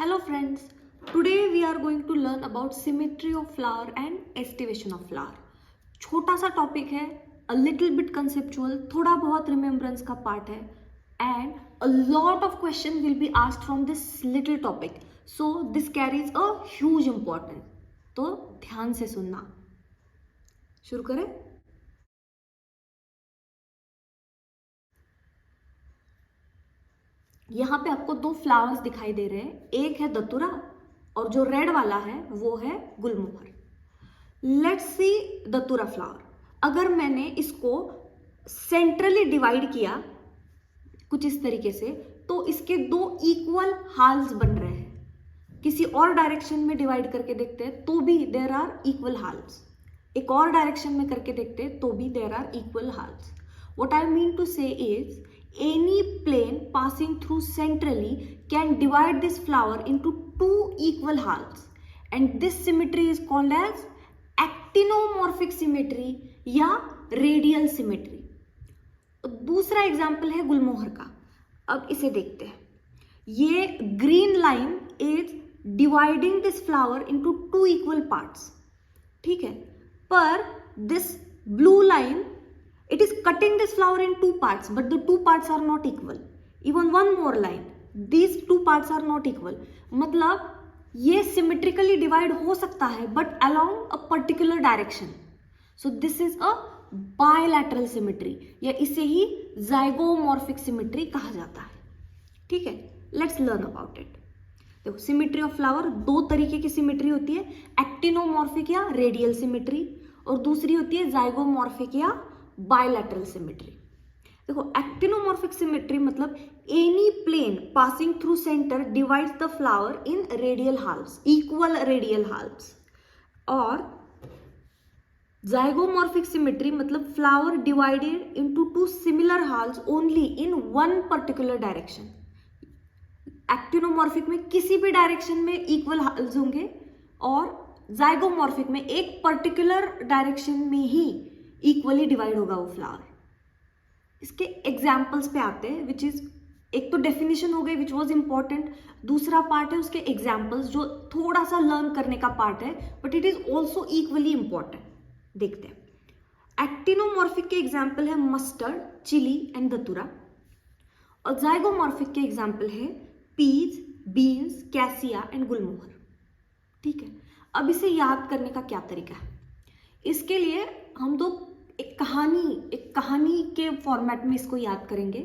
Hello friends, today we are going to learn about symmetry of flower and estivation of flower. छोटा सा topic है, a little bit conceptual, थोड़ा बहुत remembrance का part है and a lot of question will be asked from this little topic. So this carries a huge importance. तो ध्यान से सुनना. शुरू करें? यहाँ पे आपको दो फ्लावर्स दिखाई दे रहे हैं, एक है दतुरा और जो रेड वाला है वो है गुलमोहर. Let's see दतुरा flower. अगर मैंने इसको सेंट्रली डिवाइड किया कुछ इस तरीके से, तो इसके दो इक्वल हाल्स बन रहे हैं. किसी और डायरेक्शन में डिवाइड करके देखते हैं तो भी देयर आर इक्वल हाल्स. एक और डायरेक्शन में करके देखते हैं तो भी there are equal halves. What I mean to say is any plane passing through centrally can divide this flower into two equal halves, and this symmetry is called as actinomorphic symmetry या radial symmetry. दूसरा example है गुलमोहर का. अब इसे देखते हैं. ये green line is dividing this flower into two equal parts. ठीक है, पर this blue line, it is cutting this flower in two parts, but the two parts are not equal. Even one more line, these two parts are not equal. मतलब ये symmetrically divide हो सकता है but along a particular direction. So this is a bilateral symmetry या इसे ही zygomorphic symmetry कहा जाता है. ठीक है, let's learn about it. देखो, सिमिट्री ऑफ फ्लावर दो तरीके की सिमिट्री होती है, एक्टिनोमॉर्फिक या रेडियल सिमिट्री, और दूसरी होती है जाइगोमॉर्फिक या बायलैटरल सिमेट्री. देखो, एक्टिनोमॉर्फिक सिमेट्री मतलब any plane passing through centre divides the flower in radial halves, equal radial halves. और जाइगोमॉर्फिक सिमेट्री मतलब flower divided into two similar halves only in one particular direction. Actinomorphic में किसी भी direction में equal हाल्व्स होंगे और zygomorphic में एक पर्टिकुलर डायरेक्शन में ही इक्वली डिवाइड होगा वो फ्लावर. इसके एग्जाम्पल्स पे आते हैं, विच इज, एक तो डेफिनेशन हो गई विच वॉज इंपॉर्टेंट, दूसरा पार्ट है उसके एग्जाम्पल्स जो थोड़ा सा लर्न करने का पार्ट है but it is also equally important. देखते हैं. एक्टिनोमॉर्फिक के एग्जाम्पल है मस्टर्ड, चिली एंड दतुरा, और जाइगोमॉर्फिक के एग्जाम्पल है Ps, beans, cassia and gulmohar. ठीक है, अब इसे याद करने का क्या तरीका है? इसके लिए हम दो एक कहानी के फॉर्मेट में इसको याद करेंगे.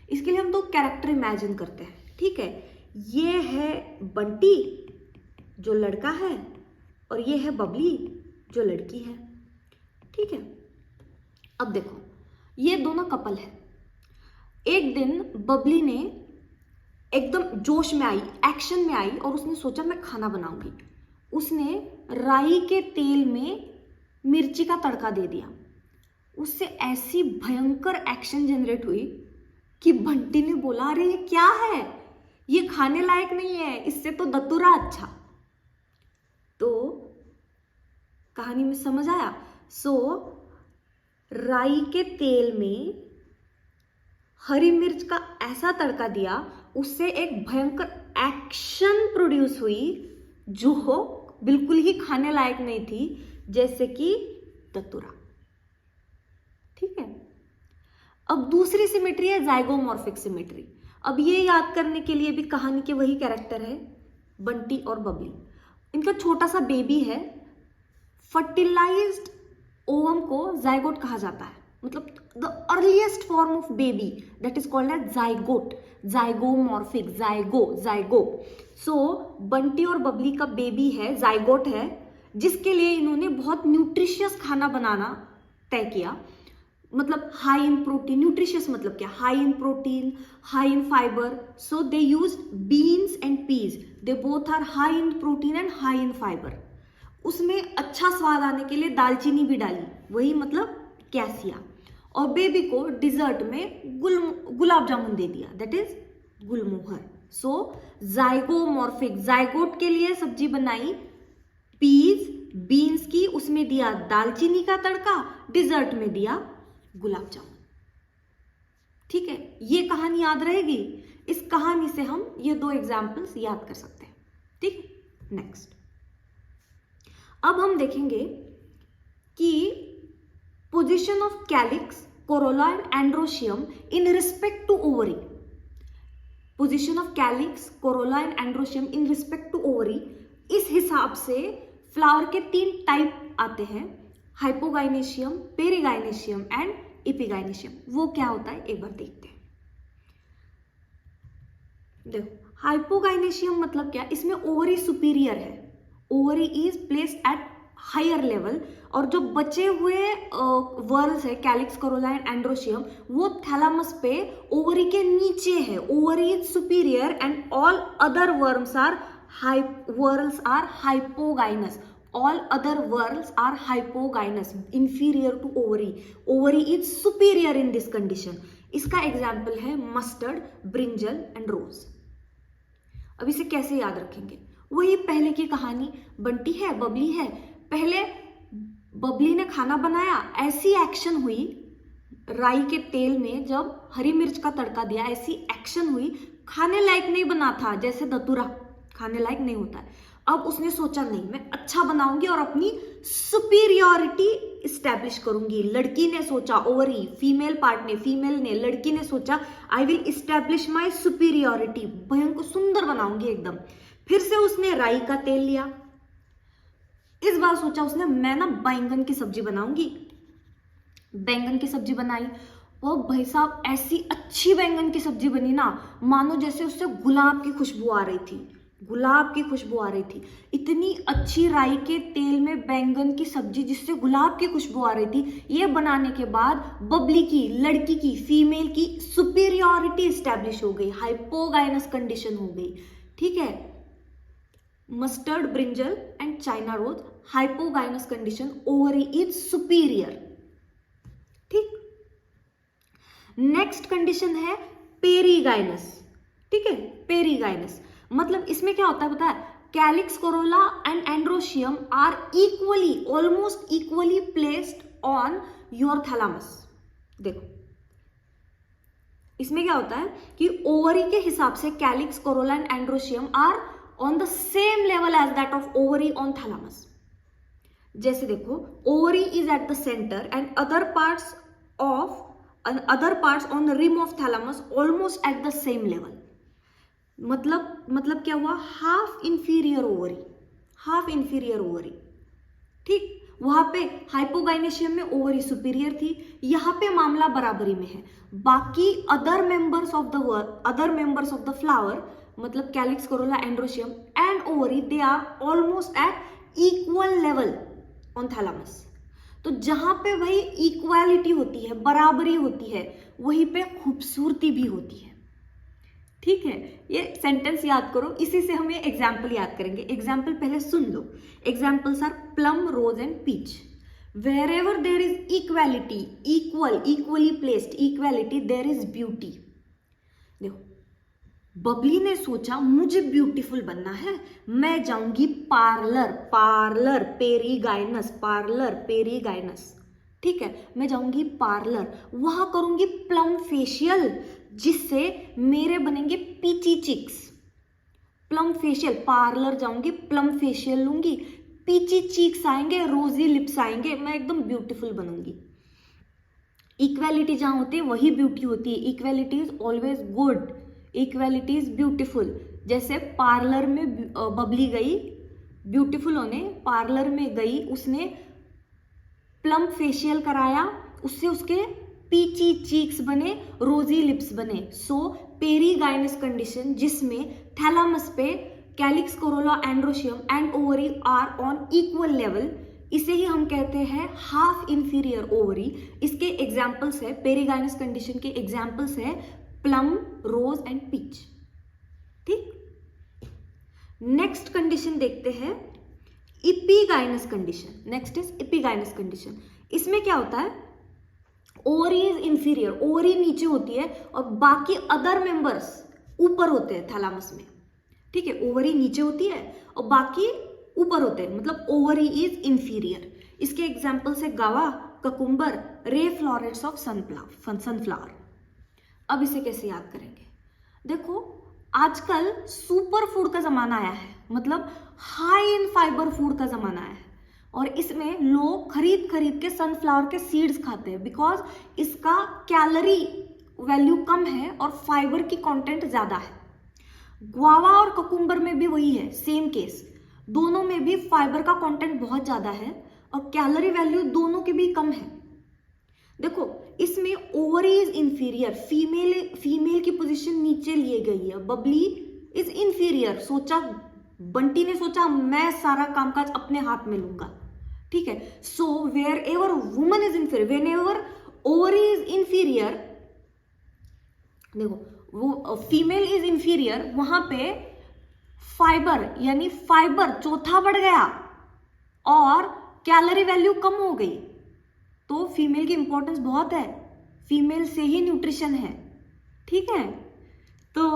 इसके लिए हम दो कैरेक्टर इमेजिन करते हैं. ठीक है, ये है बंटी जो लड़का है और ये है बबली जो लड़की है. ठीक है, अब देखो, ये दोनों कपल है. एक दिन बबली ने एकदम जोश में आई, एक्शन में आई और उसने सोचा मैं खाना बनाऊंगी. उसने राई के तेल में मिर्ची का तड़का दे दिया. उससे ऐसी भयंकर एक्शन जनरेट हुई कि बंटी ने बोला, अरे ये क्या है, ये खाने लायक नहीं है, इससे तो दतुरा अच्छा. तो कहानी में समझ आया? सो राई के तेल में हरी मिर्च का ऐसा तड़का दिया, उससे एक भयंकर एक्शन प्रोड्यूस हुई जो बिल्कुल ही खाने लायक नहीं थी, जैसे कि दतुरा. ठीक है, अब दूसरी सिमेट्री है जाइगोमॉर्फिक सिमेट्री. अब ये याद करने के लिए भी कहानी के वही कैरेक्टर है, बंटी और बबली. इनका छोटा सा बेबी है. फर्टिलाइज्ड ओवम को जाइगोट कहा जाता है, मतलब the earliest form of baby, that is called as zygote. Zygomorphic, zygo. So Bunty और बबली का बेबी है, जाइगोट है, जिसके लिए इन्होंने बहुत न्यूट्रिशियस खाना बनाना तय किया. मतलब हाई इन प्रोटीन. न्यूट्रिशियस मतलब क्या? High in protein, high in fibre. So they use beans and peas, they both are high in protein and high in fibre. उसमें अच्छा स्वाद आने के लिए दालचीनी भी डाली, वही मतलब कैसिया. और बेबी को डिजर्ट में गुलाब जामुन दे दिया, that is Gulmohar. So zygomorphic, zygote के लिए सब्जी बनाई पीज, बीन्स की, उसमें दिया दालचीनी का तड़का, डिजर्ट में दिया गुलाब जामुन. ठीक है, ये कहानी याद रहेगी. इस कहानी से हम ये दो एग्जाम्पल्स याद कर सकते हैं. ठीक, नेक्स्ट अब हम देखेंगे कि position of calyx, corolla and androecium in respect to ovary. Position of calyx, corolla and androecium in respect to ovary, इस हिसाब से फ्लावर के 3 टाइप आते हैं, हाइपोगाइनेशियम, पेरिगाइनेशियम एंड एपिगाइनेशियम। वो क्या होता है एक बार देखते हैं। देखो हाइपोगाइनेशियम मतलब क्या, इसमें ओवरी सुपीरियर है, ovary is placed at higher level, और जो बचे हुए वर्ल्स है कैलिक्स, कोरोला एंड एंड्रोशियम, वो थैलामस पे ओवरी के नीचे है, ovary is superior and all other whorls are hypogynous, all other whorls are hypogynous, inferior to ovary, ovary is superior in this condition। इसका एग्जाम्पल है mustard, brinjal and रोज। अब इसे कैसे याद रखेंगे, वही पहले की कहानी, बंटी है, बबली है, पहले बबली ने खाना बनाया, ऐसी एक्शन हुई राई के तेल में, जब हरी मिर्च का तड़का दिया ऐसी एक्शन हुई, खाने लायक नहीं बना था, जैसे धतूरा खाने लायक नहीं होता है। अब उसने सोचा नहीं, मैं अच्छा बनाऊंगी और अपनी सुपीरियरिटी इस्टेब्लिश करूंगी। लड़की ने सोचा, ओवरी फीमेल पार्ट ने, फीमेल ने, लड़की ने सोचा I will establish my superiority, भयंकर सुंदर बनाऊंगी एकदम। फिर से उसने राई का तेल लिया, इस बार सोचा उसने मैं ना बैंगन की सब्जी बनाऊंगी, बैंगन की सब्जी बनाई, वो भाई साहब ऐसी अच्छी बैंगन की सब्जी बनी ना, मानो जैसे उससे गुलाब की खुशबू आ रही थी, गुलाब की खुशबू आ रही थी। इतनी अच्छी राई के तेल में बैंगन की सब्जी जिससे गुलाब की खुशबू आ रही थी, ये बनाने के बाद बबली की, लड़की की, फीमेल की सुपीरियरिटी स्टैब्लिश हो गई, हाइपोगाइनस कंडीशन हो गई। ठीक है, mustard, brinjal and China rose, hypogynous condition, ovary is superior. ठीक, नेक्स्ट कंडीशन है पेरीगाइनस। ठीक है, पेरीगाइनस मतलब इसमें क्या होता है पता है, calyx, corolla and androecium are equally, almost equally placed on your thalamus. देखो इसमें क्या होता है कि ओवरी के हिसाब से calyx, corolla and androecium are on the same level as that of ovary on thalamus. जैसे देखो, ovary is at the centre and other parts on the rim of thalamus almost at the same level. मतलब क्या हुआ, half inferior ovary, half inferior ovary. ठीक, वहां पे हाइपोगाइनेशियम में ovary superior थी, यहां पे मामला बराबरी में है। बाकी other members of the flower मतलब calyx, corolla, androecium and ovary, they are almost at equal level on thalamus. तो जहां पे भाई इक्वालिटी होती है, बराबरी होती है, वहीं पे खूबसूरती भी होती है। ठीक है, ये सेंटेंस याद करो, इसी से हम ये एग्जाम्पल याद करेंगे। एग्जाम्पल पहले सुन लो। Examples are plum, rose and peach. Wherever there is equality, equally placed equality, there is beauty. देखो, बबली ने सोचा मुझे ब्यूटीफुल बनना है, मैं जाऊंगी पार्लर, पेरीगाइनस। ठीक है, मैं जाऊंगी पार्लर, वहां करूंगी प्लम फेशियल, जिससे मेरे बनेंगे पीची चिक्स। प्लम फेशियल, पार्लर जाऊंगी, प्लम फेशियल लूंगी, पीची चीक्स आएंगे, रोजी लिप्स आएंगे, मैं एकदम ब्यूटीफुल बनूंगी। इक्वालिटी जहां होती है वही ब्यूटी होती है। Equality is always good, equality is beautiful. जैसे पार्लर में बबली गई ब्यूटीफुल होने, पार्लर में गई, उसने प्लम फेशियल कराया, उससे उसके पीची चीक्स बने, रोजी लिप्स बने। सो पेरीगाइनस कंडीशन, जिसमें थैलामस पे calyx, corolla, androecium and ovary are on equal level, इसे ही हम कहते हैं हाफ इंफीरियर ओवरी। इसके एग्जाम्पल्स है, पेरीगाइनस कंडीशन के एग्जाम्पल्स है प्लम, रोज एंड पीच। ठीक, नेक्स्ट कंडीशन देखते हैं epigynous condition. Next is epigynous condition. इसमें क्या होता है, ओवरी इज इंफीरियर, ओवरी नीचे होती है और बाकी अदर मेंबर्स ऊपर होते हैं थैलामस में। ठीक है, ओवरी नीचे होती है और बाकी ऊपर होते हैं, मतलब ओवरी इज इंफीरियर। इसके एग्जाम्पल्स है गावा, cucumber, ray florets of sunflower. अब इसे कैसे याद करेंगे, देखो आजकल सुपर फूड का जमाना आया है, मतलब हाई इन फाइबर फूड का जमाना आया है, और इसमें लोग खरीद खरीद के सनफ्लावर के सीड्स खाते हैं बिकॉज इसका कैलोरी वैल्यू कम है और फाइबर की कंटेंट ज्यादा है। ग्वावा और ककुम्बर में भी वही है, सेम केस, दोनों में भी फाइबर का कंटेंट बहुत ज्यादा है और कैलोरी वैल्यू दोनों के भी कम है। देखो इसमें ओवरी इज इंफीरियर, फीमेल की पोजीशन नीचे लिए गई है, बबली इज इंफीरियर। सोचा, बंटी ने सोचा मैं सारा कामकाज अपने हाथ में लूंगा, ठीक है। So wherever woman is inferior, whenever ovary is inferior, देखो वो फीमेल इज इंफीरियर, वहां पे फाइबर यानी फाइबर चौथा बढ़ गया और कैलोरी वैल्यू कम हो गई। तो फीमेल की इंपॉर्टेंस बहुत है, फीमेल से ही न्यूट्रिशन है, ठीक है। तो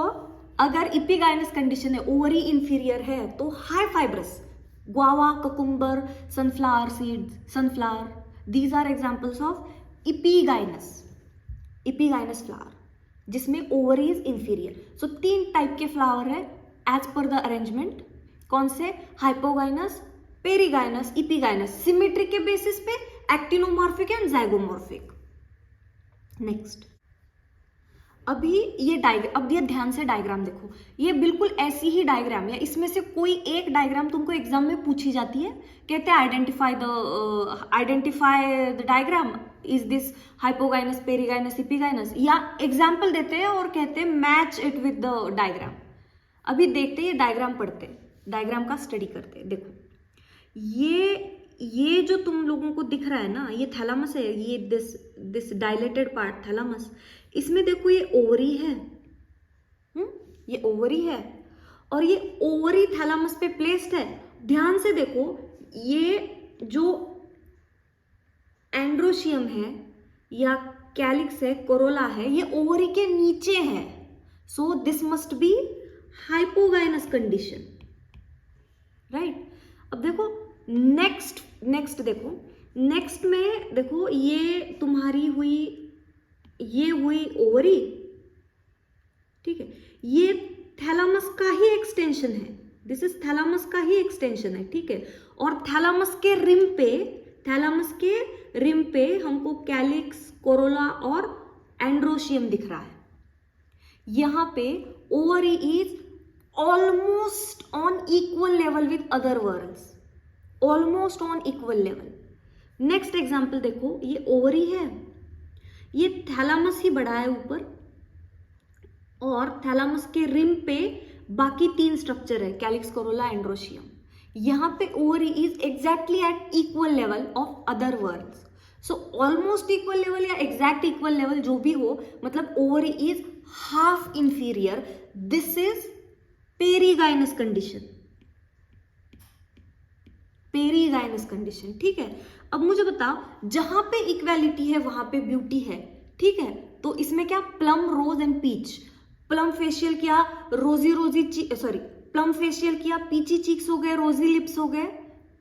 अगर इपिगाइनस कंडीशन है, ओवरी इंफीरियर है, तो high fibrous guava, cucumber, sunflower seeds, sunflower, these are examples of epigynous flower जिसमें ovary is inferior. So 3 type के फ्लावर है एज पर द अरेंजमेंट। कौन से? हाइपोगाइनस, पेरीगाइनस, इपिगाइनस, सिमेट्री के basis पे एक्टिनोमॉर्फिक एंड ज़ाइगोमॉर्फिक। नेक्स्ट, अभी ये ध्यान से डायग्राम देखो, ये बिल्कुल ऐसी ही डायग्राम है, इसमें से कोई एक डायग्राम तुमको एग्जाम में पूछी जाती है, कहते हैं identify the diagram, is this hypogynous, perigynous, epigynous, या एग्जाम्पल देते हैं और कहते हैं match it with the diagram. अभी देखते हैं, डायग्राम पढ़ते हैं, डायग्राम का स्टडी करते हैं। देखो ये जो तुम लोगों को दिख रहा है ना, ये थैलामस है, ये दिस डायलेटेड पार्ट थैलामस, इसमें देखो ये ओवरी है, ये ओवरी है और ये ओवरी थैलामस पे प्लेस्ड है। ध्यान से देखो, ये जो एंड्रोशियम है या कैलिक्स है, कोरोला है, ये ओवरी के नीचे है। So this must B hypogynous condition, right. अब देखो नेक्स्ट देखो, नेक्स्ट में देखो ये तुम्हारी हुई, ये हुई ओवरी, ठीक है, ये थैलामस का ही एक्सटेंशन है, दिस इज थैलामस का ही एक्सटेंशन है, ठीक है। और थैलामस के रिम पे हमको कैलिक्स, कोरोला और एंड्रोशियम दिख रहा है। यहां पे ovary is almost on equal level with other whorls, almost on equal level. Next example देखो, ये ओवरी है, ये थैलामस ही बड़ा है ऊपर और थैलामस के रिम पे बाकी 3 स्ट्रक्चर है, कैलिक्स, कोरोला, एंड्रोशियम। यहां पे ovary is exactly at equal level of other whorls. So almost equal level या एग्जैक्ट इक्वल लेवल जो भी हो, मतलब ovary is half inferior, this is perigynous condition, perigynous condition, ठीक है। अब मुझे बताओ, जहां पे इक्वालिटी है वहां पे ब्यूटी है, ठीक है। तो इसमें क्या, plum, rose and peach, plum facial किया, प्लम फेशियल किया, पीची चीक्स हो गए, रोजी लिप्स हो गए,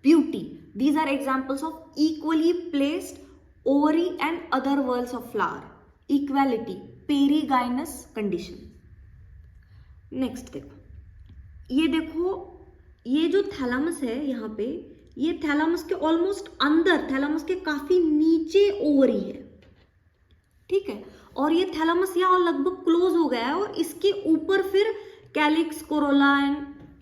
beauty. These are examples of equally placed ovary and other whorls of flower, equality, perigynous condition. Next देखो, ये देखो, ये जो थैलामस है यहाँ पे, ये थैलामस के ऑलमोस्ट अंदर, थैलामस के काफी नीचे ओवरी है, ठीक है। और ये थैलामस यहाँ लगभग क्लोज हो गया है और इसके ऊपर फिर कैलिक्स, कोरोला एंड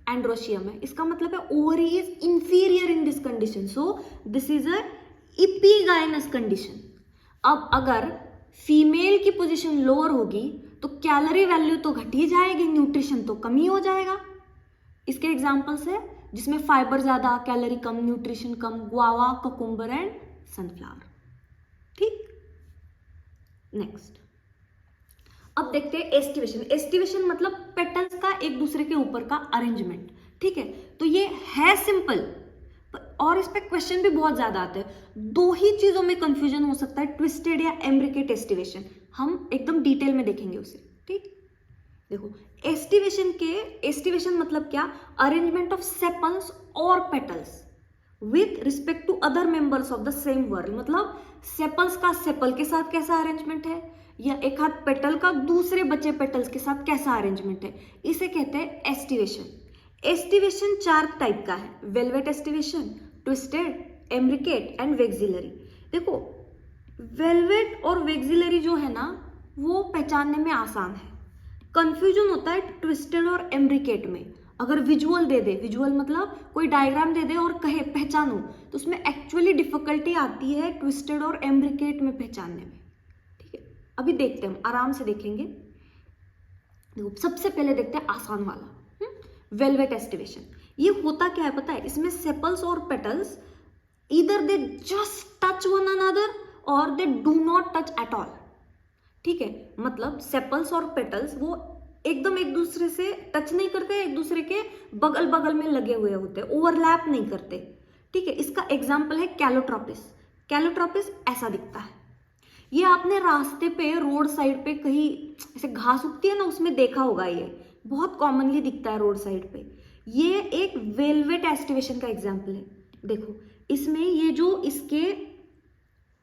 एंड्रोशियम है। इसका मतलब है ovary is inferior in this condition, so this is a epigynous condition. अब अगर फीमेल की पोजीशन लोअर होगी तो कैलोरी वैल्यू तो घट ही जाएगी, न्यूट्रिशन तो कम ही हो जाएगा। इसके एग्जाम्पल्स है जिसमें फाइबर ज्यादा, calorie come, nutrition come, guava, cucumber and sunflower, ठीक। नेक्स्ट, अब देखते हैं एस्टिवेशन। एस्टिवेशन मतलब पेटल्स का एक दूसरे के ऊपर का अरेंजमेंट, ठीक है। तो ये है सिंपल और इस पे क्वेश्चन भी बहुत ज्यादा आते हैं। 2 ही चीजों में कंफ्यूजन हो सकता है, ट्विस्टेड या एम्ब्रिकेट एस्टिवेशन। हम एकदम डिटेल में देखेंगे उसे, ठीक। देखो एस्टिवेशन मतलब क्या, अरेंजमेंट ऑफ सेपल्स और petals with respect to other members of the same whorl. मतलब सेपल्स का सेपल के साथ कैसा अरेंजमेंट है या एक हाथ पेटल का दूसरे बचे पेटल्स के साथ कैसा अरेंजमेंट है, इसे कहते हैं एस्टिवेशन। एस्टिवेशन 4 टाइप का है, valvate aestivation, twisted, imbricate and vexillary. देखो वेलवेट और वेक्सिलरी जो है ना वो पहचानने में आसान है, कंफ्यूजन होता है ट्विस्टेड और एम्ब्रिकेट में। अगर विजुअल दे दे, विजुअल मतलब कोई डायग्राम दे दे और कहे पहचानो, तो उसमें एक्चुअली डिफिकल्टी आती है ट्विस्टेड और एम्ब्रिकेट में पहचानने में। ठीक है, अभी देखते हैं, हम आराम से देखेंगे। देखो सबसे पहले देखते हैं आसान वाला, वेलवेट एस्टिवेशन। ये होता क्या है पता है, इसमें सेपल्स और petals either they just touch one another और they do not touch at all. ठीक है, मतलब सेपल्स और पेटल्स वो एकदम एक दूसरे से टच नहीं करते, एक दूसरे के बगल बगल में लगे हुए होते, ओवरलैप नहीं करते। ठीक है, इसका एग्जाम्पल है कैलोट्रोपिस। कैलोट्रोपिस ऐसा दिखता है, ये आपने रास्ते पे रोड साइड पे कहीं ऐसे घास उगती है ना, उसमें देखा होगा, ये बहुत कॉमनली दिखता है रोड साइड पे। ये एक वेलवेट एस्टिवेशन का एग्जाम्पल है। देखो इसमें ये जो इसके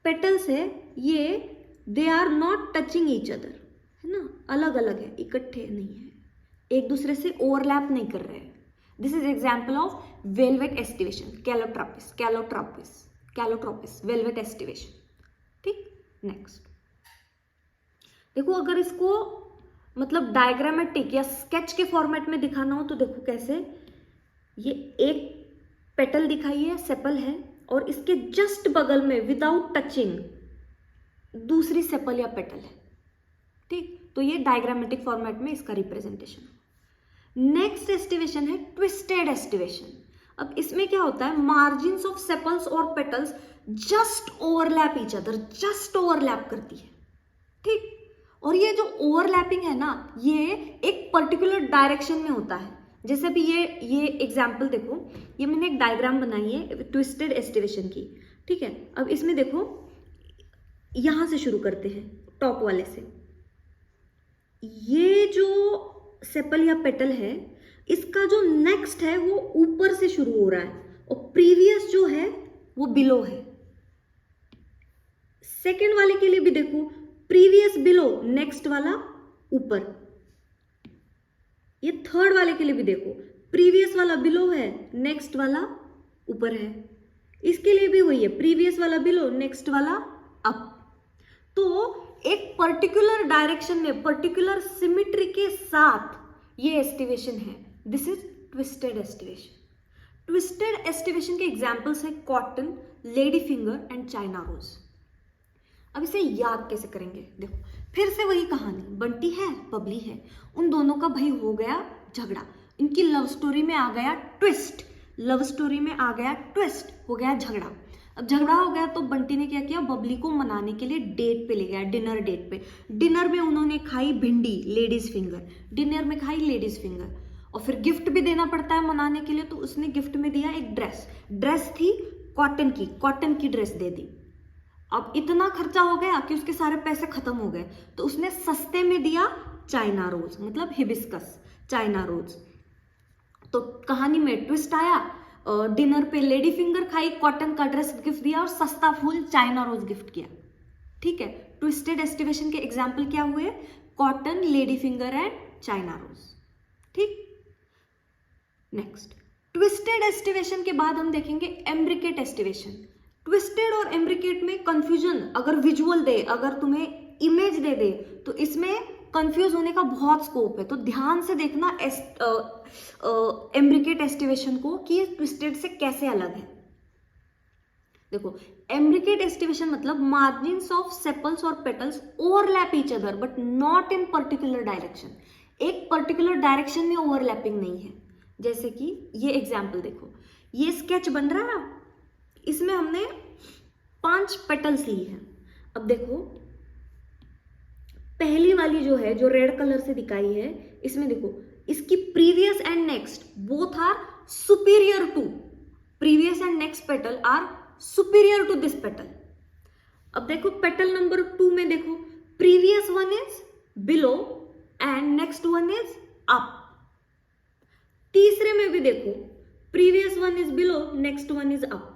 पेटल्स है ये they are not touching each other, है ना, अलग अलग है, इकट्ठे नहीं है, एक दूसरे से ओवरलैप नहीं कर रहे हैं। This is example of velvet aestivation, Calotropis, Calotropis, Calotropis, velvet aestivation. ठीक, नेक्स्ट देखो, अगर इसको मतलब डायग्रामेटिक या स्केच के फॉर्मेट में दिखाना हो तो देखो कैसे, ये एक पेटल दिखाई है, सेपल है, और इसके जस्ट बगल में विदाउट टचिंग दूसरी सेपल या पेटल है। ठीक, तो ये डायग्रामेटिक फॉर्मेट में इसका रिप्रेजेंटेशन। नेक्स्ट एस्टिवेशन है ट्विस्टेड एस्टिवेशन। अब इसमें क्या होता है, मार्जिन्स ऑफ सेपल्स और petals just overlap each other, just overlap करती है। ठीक, और ये जो ओवरलैपिंग है ना, ये एक पर्टिकुलर डायरेक्शन में होता है। जैसे अभी ये एग्जाम्पल देखो, ये मैंने एक डायग्राम बनाई है ट्विस्टेड एस्टिवेशन की। ठीक है, अब इसमें देखो, यहां से शुरू करते हैं, टॉप वाले से। ये जो सेपल या पेटल है, इसका जो नेक्स्ट है वो ऊपर से शुरू हो रहा है, और प्रीवियस जो है वो बिलो है। सेकेंड वाले के लिए भी देखो, प्रीवियस बिलो, नेक्स्ट वाला ऊपर। ये थर्ड वाले के लिए भी देखो, प्रीवियस वाला बिलो है, नेक्स्ट वाला ऊपर है। इसके लिए भी वही है, प्रीवियस वाला बिलो, नेक्स्ट वाला अप। तो एक पर्टिकुलर डायरेक्शन में पर्टिकुलर सिमेट्री के साथ ये एस्टिवेशन है। This is twisted aestivation. Twisted aestivation के एग्जाम्पल्स है cotton, lady finger and China rose. अब इसे याद कैसे करेंगे, देखो फिर से वही कहानी, बंटी है, बबली है, उन दोनों का भाई हो गया झगड़ा, इनकी लव स्टोरी में आ गया ट्विस्ट, लव स्टोरी में आ गया ट्विस्ट, हो गया झगड़ा। अब झगड़ा हो गया तो बंटी ने क्या किया, बबली को मनाने के लिए डेट पे ले गया, डिनर डेट पे। डिनर में उन्होंने खाई भिंडी, लेडीज फिंगर, डिनर में खाई लेडीज फिंगर, और फिर गिफ्ट भी देना पड़ता है मनाने के लिए, तो उसने गिफ्ट में दिया एक ड्रेस। ड्रेस थी कॉटन की ड्रेस दे दी। अब इतना खर्चा हो गया कि उसके सारे पैसे खत्म हो गए, तो उसने सस्ते में दिया चाइना रोज, मतलब हिबिस्कस, चाइना रोज। तो कहानी में ट्विस्ट आया, डिनर पे लेडी फिंगर खाई, कॉटन का ड्रेस गिफ्ट दिया, और सस्ता फूल चाइना रोज गिफ्ट किया। ठीक है, ट्विस्टेड एस्टिवेशन के एग्जाम्पल क्या हुए, cotton, lady finger and China rose. ठीक, नेक्स्ट ट्विस्टेड एस्टिवेशन के बाद हम देखेंगे एम्ब्रिकेट एस्टिवेशन। ट्विस्टेड और एम्ब्रिकेट में कंफ्यूजन, अगर विजुअल दे, अगर तुम्हें इमेज दे दे, तो इसमें कंफ्यूज होने का बहुत स्कोप है। तो ध्यान से देखना एम्ब्रिकेट एस्टिवेशन को कि ये ट्विस्टेड से कैसे अलग है। देखो एम्ब्रिकेट एस्टिवेशन मतलब मार्जिन्स ऑफ सेपल्स और petals overlap each other but not in particular direction. एक पर्टिकुलर डायरेक्शन में ओवरलैपिंग नहीं है। जैसे कि ये एग्जाम्पल देखो, ये स्केच बन रहा है, इसमें हमने 5 पेटल्स ली हैं। अब देखो पहली वाली जो है, जो रेड कलर से दिखाई है, इसमें देखो इसकी previous and next both are superior to, previous and next petal are superior to this petal. अब देखो पेटल नंबर 2 में देखो, previous one is below and next one is up. तीसरे में भी देखो, previous one is below, next one is up.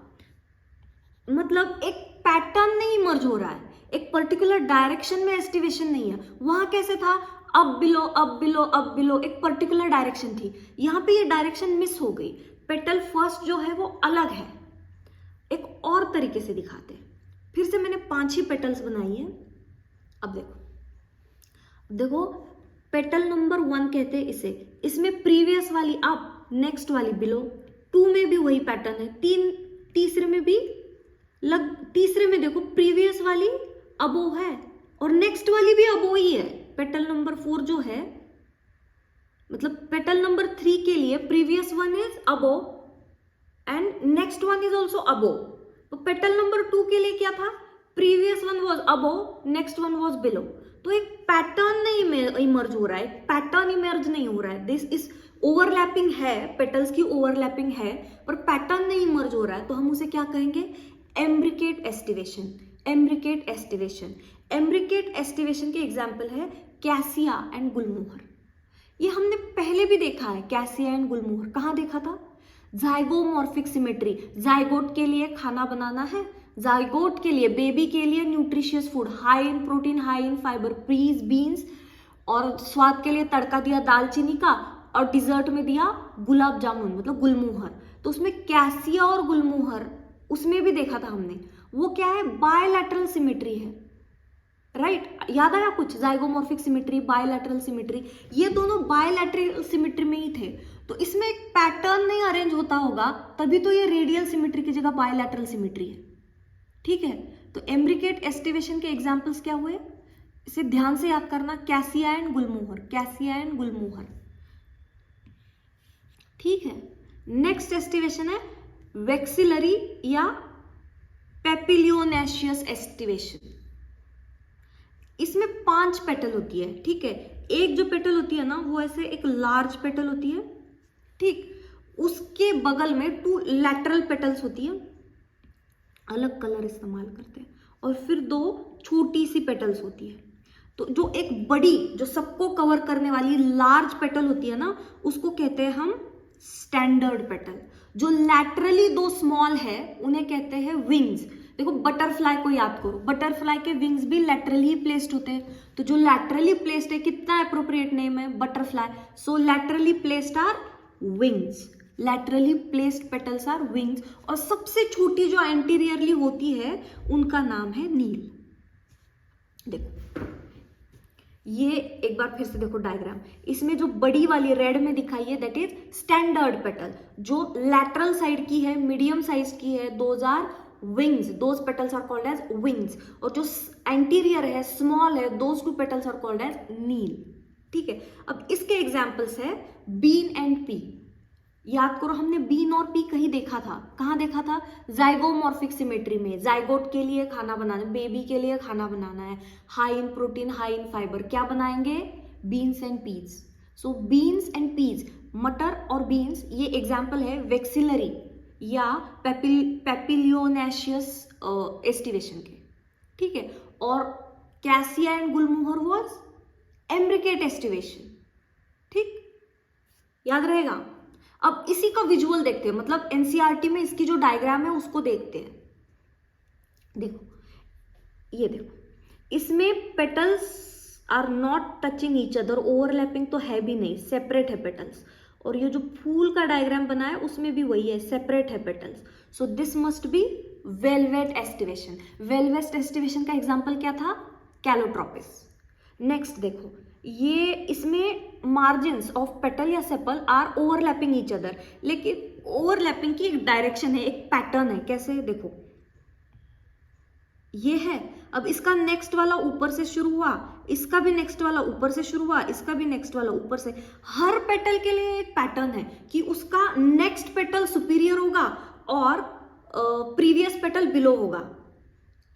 मतलब एक पैटर्न नहीं मर्ज हो रहा है, एक पर्टिकुलर डायरेक्शन में एस्टिवेशन नहीं है। वहां कैसे था, up below up below up below, एक पर्टिकुलर डायरेक्शन थी। यहाँ पे ये डायरेक्शन मिस हो गई। पेटल फर्स्ट जो है वो अलग है, एक और तरीके से दिखाते हैं। फिर से मैंने 5 ही पेटल्स बनाई है। अब देखो पेटल नंबर 1 कहते हैं इसे, इसमें प्रीवियस वाली अप, नेक्स्ट वाली बिलो। 2 में भी वही पैटर्न है, तीसरे में भी तीसरे में देखो प्रीवियस वाली अबो है और नेक्स्ट वाली भी अबो ही है। पेटल नंबर 4 जो है, मतलब पेटल नंबर 3 के लिए previous one is above and next one is also above. तो पेटल नंबर 2 के लिए क्या था, previous one was above, next one was below. तो एक पैटर्न नहीं इमर्ज हो रहा है, पैटर्न इमर्ज नहीं हो रहा है। दिस इज ओवरलैपिंग है, पेटल्स की ओवरलैपिंग है पर पैटर्न नहीं इमर्ज हो रहा है। तो हम उसे क्या कहेंगे, एम्ब्रिकेट एस्टिवेशन। एम्ब्रिकेट एस्टिवेशन, एम्ब्रिकेट एस्टिवेशन के एग्जाम्पल है कैसिया एंड गुलमोहर। ये हमने पहले भी देखा है, कैसिया एंड गुलमोहर। कहाँ देखा था, जाइगोमॉर्फिक सिमेट्री। जाइगोट के लिए खाना बनाना है, जाइगोट के लिए, बेबी के लिए nutritious food, high in protein high in fibre, peas beans, और स्वाद के लिए तड़का दिया दालचीनी का, और डिजर्ट में दिया गुलाब जामुन मतलब गुलमोहर। तो उसमें कैसिया और गुलमोहर उसमें भी देखा था हमने, वो क्या है, बायलैटरल सिमेट्री है, राइट। याद आया कुछ, जाइगोमॉर्फिक सिमेट्री, बायलैटरल सिमेट्री, ये दोनों बायलैटरल सिमेट्री में ही थे। तो इसमें एक पैटर्न नहीं अरेंज होता होगा, तभी तो ये रेडियल सिमेट्री की जगह बायलैटरल सिमेट्री है, ठीक है। तो एम्ब्रिकेट एस्टिवेशन के एग्जाम्पल्स क्या हुए, इसे ध्यान से याद करना, cassia and gulmohar, cassia and gulmohar, ठीक है। नेक्स्ट एस्टिवेशन है वेक्सिलरी या पेपिलियोनेशियस एस्टिवेशन। इसमें 5 पेटल होती है, ठीक है। एक जो पेटल होती है ना, वो ऐसे एक लार्ज पेटल होती है, ठीक। उसके बगल में 2 लैटरल पेटल्स होती है, अलग कलर इस्तेमाल करते हैं, और फिर 2 छोटी सी पेटल्स होती है। तो जो एक बड़ी, जो सबको कवर करने वाली लार्ज पेटल होती है ना, उसको कहते हैं हम स्टैंडर्ड पेटल। जो लैटरली 2 स्मॉल है उन्हें कहते हैं विंग्स। देखो बटरफ्लाई को याद करो, बटरफ्लाई के विंग्स भी लैटरली प्लेस्ड होते हैं। तो जो लैटरली प्लेस्ड है, कितना एप्रोप्रिएट नेम है, butterfly. So laterally placed are wings, laterally placed petals are wings. और सबसे छोटी जो एंटीरियरली होती है उनका नाम है नील। देखो ये एक बार फिर से देखो डायग्राम, इसमें जो बड़ी वाली रेड में दिखाई है दैट इज स्टैंडर्ड पेटल। जो लैटरल साइड की है, मीडियम साइज की है, those are wings, those petals are called as wings. और जो एंटीरियर है, स्मॉल है, those 2 petals are called as keel, ठीक है। अब इसके एग्जाम्पल्स है बीन एंड पी। याद करो हमने बीन और पी कहीं देखा था, कहाँ देखा था, जाइगोमॉर्फिक सिमेट्री में। जाइगोट के लिए खाना बनाना, बेबी के लिए खाना बनाना है, high in protein high in fibre, क्या बनाएंगे, beans and peas. So beans and peas, मटर और बीन्स, ये एग्जाम्पल है वेक्सिलरी या पेपिलियोनेशियस एस्टिवेशन के, ठीक है। और cassia and gulmohar was imbricate aestivation, ठीक, याद रहेगा। अब इसी का विजुअल देखते हैं, मतलब एनसीईआरटी में इसकी जो डायग्राम है उसको देखते हैं। देखो ये देखो, इसमें petals are not touching each other, overlapping तो है भी नहीं, सेपरेट है पेटल्स। और ये जो फूल का डायग्राम बना है उसमें भी वही है, सेपरेट है petals. So this must be valvate aestivation. Valvate aestivation का एग्जाम्पल क्या था, कैलोट्रोपिस। नेक्स्ट देखो, ये इसमें मार्जिन्स ऑफ पेटल या sepal are overlapping each other, लेकिन ओवरलैपिंग की एक डायरेक्शन है, एक पैटर्न है। कैसे, देखो ये है, अब इसका नेक्स्ट वाला ऊपर से शुरू हुआ, इसका भी नेक्स्ट वाला ऊपर से शुरू हुआ, इसका भी नेक्स्ट वाला ऊपर से। हर पेटल के लिए एक पैटर्न है कि उसका नेक्स्ट पेटल सुपीरियर होगा और प्रीवियस पेटल बिलो होगा,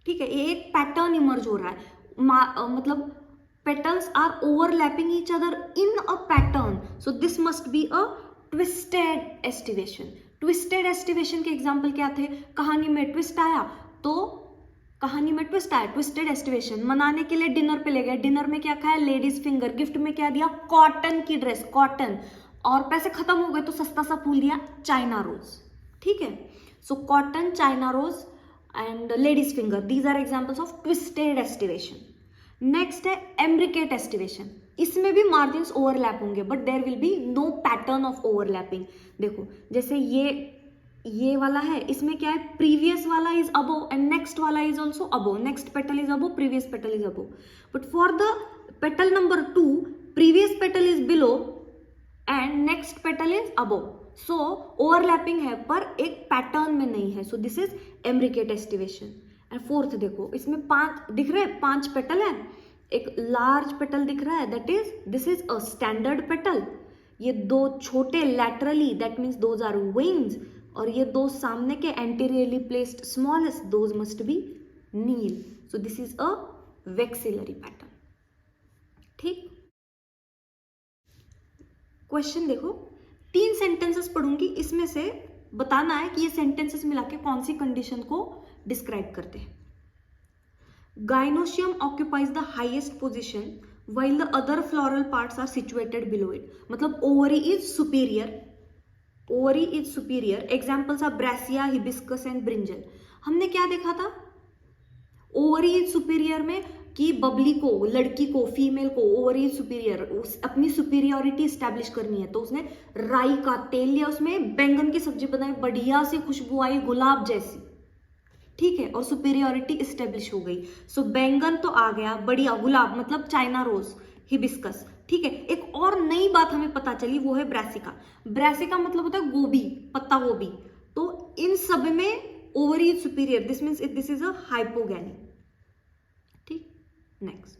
ठीक है। ये एक पैटर्न इमर्ज हो रहा है, मतलब petals are overlapping each other in a pattern, so this must be a twisted estivation. Twisted estivation के एग्जाम्पल क्या थे, कहानी में ट्विस्ट आया तो कहानी में ट्विस्ट आया, ट्विस्टेड एस्टिवेशन। मनाने के लिए डिनर पे ले गए, डिनर में क्या खाया, लेडीज फिंगर। गिफ्ट में क्या दिया, कॉटन की ड्रेस, कॉटन। और पैसे खत्म हो गए तो सस्ता सा फूल दिया, चाइना रोज, ठीक है। So cotton, China rose and ladies finger, these are examples of twisted aestivation. Next है एम्ब्रिकेट एस्टिवेशन. इसमें भी मार्जिन ओवरलैप होंगे but there will be no pattern of overlapping. देखो जैसे ये वाला है, इसमें क्या है, प्रीवियस वाला इज अबो एंड नेक्स्ट वाला is also above, next petal is above, previous petal is above. But for the petal number 2 previous petal is below and next petal is above. So overlapping है पर एक pattern में नहीं है. So this is imbricate aestivation. And fourth देखो, इसमें 5 दिख रहे हैं, 5 पेटल है, एक लार्ज पेटल दिख रहा है, that is this is a standard petal. ये 2 छोटे laterally, that means those are wings, और ये 2 सामने के anteriorly placed smallest, those must be keel. So this is a vexillary pattern. ठीक, क्वेश्चन देखो, 3 सेंटेंसेस पढ़ूंगी, इसमें से बताना है कि ये सेंटेंसेस मिला के कौन सी कंडीशन को डिस्क्राइब करते हैं. Gynoecium occupies the highest position while the other floral parts are situated below it. मतलब ovary is superior. Ovary is superior. Examples are brassia, hibiscus and brinjal. हमने क्या देखा था ovary is superior में कि बबली को, लड़की को, फीमेल को ovary is superior, अपनी superiority establish करनी है, तो उसने राई का तेल लिया, उसमें बैंगन की सब्जी बनाई, बढ़िया सी खुशबू आई गुलाब जैसी. ठीक है, और सुपीरियोरिटी इस्टेब्लिश हो गई. सो बैंगन तो आ गया, बढ़िया, गुलाब मतलब चाइना रोज, हिबिस्कस. ठीक है, एक और नई बात हमें पता चली, वो है ब्रासिका. ब्रासिका मतलब होता है गोभी, पत्ता गोभी. तो इन सब में ovary is superior, this means this is a hypogyny. ठीक, next,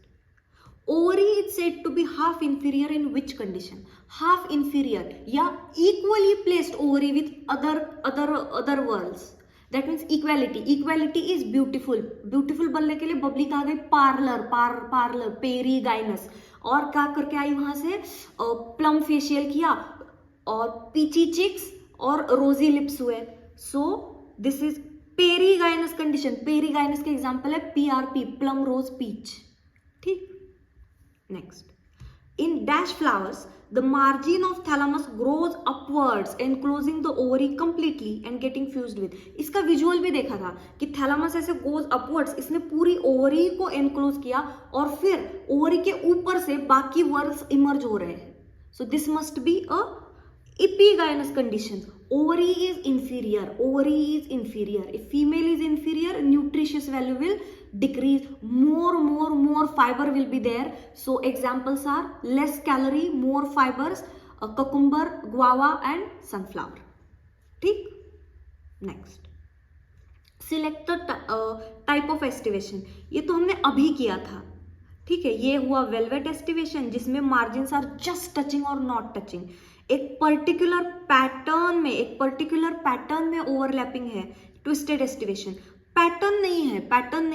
ovary is said to be half inferior in which condition. Half inferior या equally placed ovary with other whorls. That means equality. Equality is beautiful. Beautiful बनने के लिए बबली कहा गई parlour, peri गाइनस, और क्या करके आई वहां से, प्लम फेशियल किया और पीची चिक्स और रोजी लिप्स हुए. So this is perigynous condition. Perigynous के एग्जाम्पल है PRP, प्लम रोज पीच. ठीक, next, in dash flowers the margin of thalamus grows upwards enclosing the ovary completely and getting fused with. इसका visual भी देखा था कि thalamus ऐसे goes upwards, इसने पूरी ओवरी को एनक्लोज किया और फिर ओवरी के ऊपर से बाकी वर्ल्स इमर्ज हो रहे हैं. सो this must be a epigynous condition. Ovary is inferior. Ovary is inferior. If female is inferior, nutritious value will decrease. More fiber will be there. So examples are less calorie, more fibers, cucumber, guava and sunflower. ठीक, next, select the type of estivation. ये तो हमने अभी किया था. ठीक है, ये हुआ वेलवेट एस्टिवेशन जिसमें मार्जिन्स आर जस्ट टचिंग और नॉट टचिंग. एक पर्टिकुलर पैटर्न में ओवरलैपिंग है, ट्विस्टेड एस्टिवेशन. पैटर्न नहीं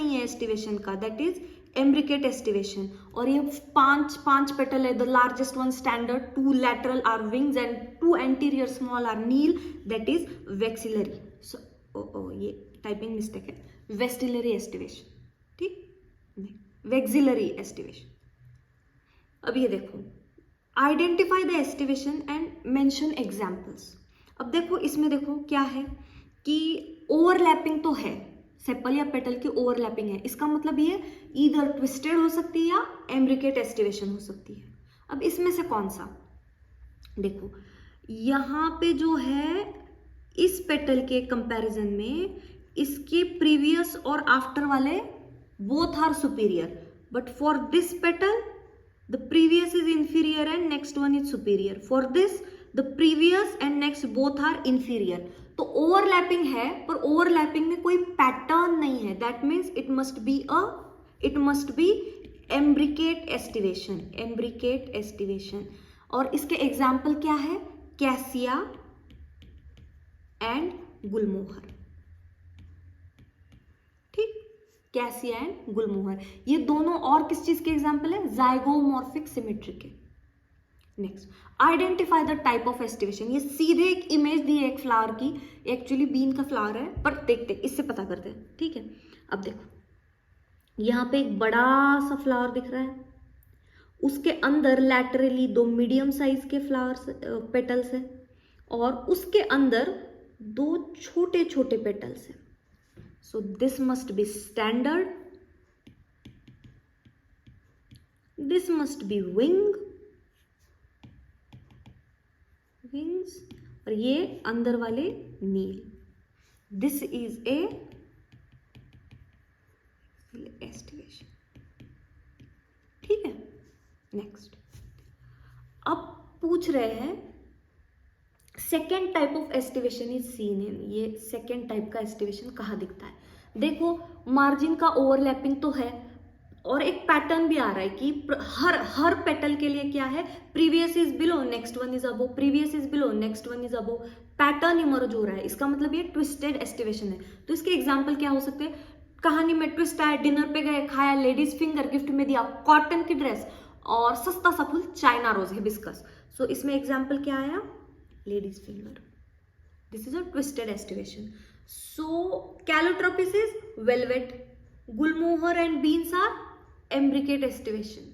है एस्टिवेशन का, दैट इज एम्ब्रिकेट एस्टिवेशन. और ये 5 पेटल है, the largest one standard, 2 lateral are wings and 2 anterior small are keel, that is vexillary. So ये टाइपिंग मिस्टेक है, वेस्टिलरी एस्टिवेशन. ठीक, वेक्सिलरी एस्टिवेशन. अब ये देखो, identify the aestivation and mention examples. अब देखो इसमें देखो क्या है कि ओवरलैपिंग तो है, सेपल या पेटल की ओवरलैपिंग है. इसका मतलब ये ईदर ट्विस्टेड हो सकती है या एम्ब्रिकेट एस्टिवेशन हो सकती है. अब इसमें से कौन सा, देखो यहाँ पे जो है इस पेटल के कंपैरिजन में इसके प्रीवियस और आफ्टर वाले both are superior, but for this petal the previous is inferior and next one is superior. For this the previous and next both are inferior. तो overlapping है पर overlapping में कोई pattern नहीं है. That means it must be imbricate estivation. और इसके example क्या है, cassia and gulmohar. Cassia and gulmohar, ये दोनों और किस चीज के एग्जाम्पल है, जाइगोमॉर्फिक सिमेट्री के. Next, identify the type of aestivation. ये सीधे एक इमेज दी है एक फ्लावर की, एक्चुअली बीन का फ्लावर है, पर देखते इससे पता करते हैं. ठीक है, अब देखो यहाँ पे एक बड़ा सा फ्लावर दिख रहा है, उसके अंदर लैटरली 2 मीडियम साइज के फ्लावर्स पेटल्स है और उसके अंदर 2 छोटे पेटल्स है. So this must be standard. This must be wings, और ये अंदर वाले keel. This is a aestivation. ठीक है. नेक्स्ट, अब पूछ रहे हैं second type of aestivation is seen in. ये सेकेंड टाइप का एस्टिवेशन कहाँ दिखता है? देखो, मार्जिन का ओवरलैपिंग तो है और एक पैटर्न भी आ रहा है कि हर पेटल के लिए क्या है, previous is below, next one is above, previous is below, next one is above. Pattern emerge हो रहा है. इसका मतलब ये ट्विस्टेड एस्टिवेशन है. तो इसके एग्जाम्पल क्या हो सकते हैं? कहानी में ट्विस्ट आया, डिनर पे गए, खाया, लेडीज फिंगर गिफ्ट में दिया, कॉटन की ड्रेस और सस्ता सा फूल चाइना रोज हिबिस्कस. सो इसमें एग्जाम्पल क्या आया? Ladies finger. This is a twisted aestivation. So Calotropis is valvate, gulmohar and beans are imbricate estivation.